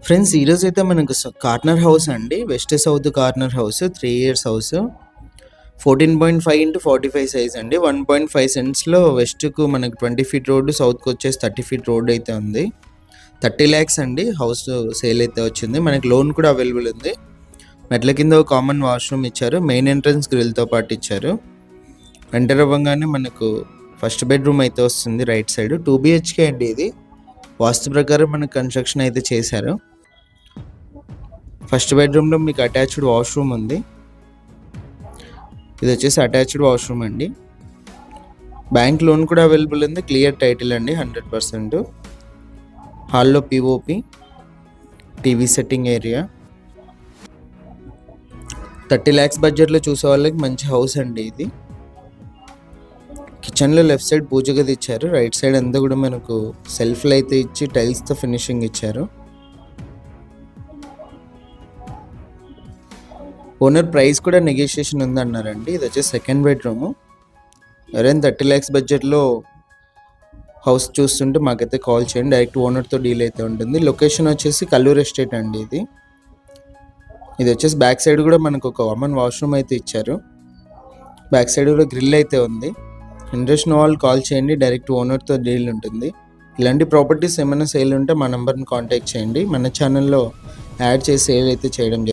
Friends ఈరోజు అయితే మనకు కార్నర్ హౌస్ అండి, west south corner house, 3 years house, 14.5x45 size అండి. 1.5 సెంట్స్లో వెస్ట్కు మనకు 20 feet రోడ్డు, సౌత్కి వచ్చేసి 30 feet రోడ్ అయితే ఉంది. 30 lakhs అండి హౌస్ సేల్ అయితే వచ్చింది. మనకి లోన్ కూడా అవైలబుల్ ఉంది. మెట్ల కింద ఒక కామన్ వాష్రూమ్ ఇచ్చారు, మెయిన్ ఎంట్రన్స్ గ్రిల్తో పాటు ఇచ్చారు. ఎంటర్ అవ్వగానే మనకు ఫస్ట్ బెడ్రూమ్ అయితే వస్తుంది రైట్ సైడ్. 2 BHK అండి ఇది. వాస్తు ప్రకారం మనకు కన్స్ట్రక్షన్ అయితే చేశారు. ఫస్ట్ బెడ్రూమ్లో మీకు అటాచ్డ్ వాష్రూమ్ ఉంది. ఇది వచ్చేసి అటాచ్డ్ వాష్రూమ్ అండి. బ్యాంక్ లోన్ కూడా అవైలబుల్ ఉంది, క్లియర్ టైటిల్ అండి 100%. హాల్లో POP, TV setting area. 30 lakhs బడ్జెట్లో చూసే వాళ్ళకి మంచి హౌస్ అండి ఇది. కిచెన్లో లెఫ్ట్ సైడ్ పూజ గది ఇచ్చారు, రైట్ సైడ్ అంతా కూడా మనకు సెల్ఫ్లు అయితే ఇచ్చి టైల్స్తో ఫినిషింగ్ ఇచ్చారు. ఓనర్ ప్రైస్ కూడా నెగోషియేషన్ ఉందన్నారండి. ఇది వచ్చేసి సెకండ్ బెడ్రూమ్. ఎవరైనా 30 lakhs బడ్జెట్లో హౌస్ చూస్తుంటే మాకైతే కాల్ చేయండి, డైరెక్ట్ ఓనర్తో డీల్ అయితే ఉంటుంది. లొకేషన్ వచ్చేసి కల్లూరు ఎస్టేట్ అండి ఇది. ఇది వచ్చేసి బ్యాక్ సైడ్ కూడా మనకు ఒక కామన్ వాష్రూమ్ అయితే ఇచ్చారు. బ్యాక్ సైడ్ కూడా గ్రిల్ అయితే ఉంది. ఇంట్రెస్ట్ ఉన్న వాళ్ళు కాల్ చేయండి, డైరెక్ట్ ఓనర్తో డీల్ ఉంటుంది. ఇలాంటి ప్రాపర్టీస్ ఏమైనా సేల్ ఉంటే మా నెంబర్ని కాంటాక్ట్ చేయండి. మన ఛానల్లో యాడ్ చేసి సేల్ అయితే చేయడం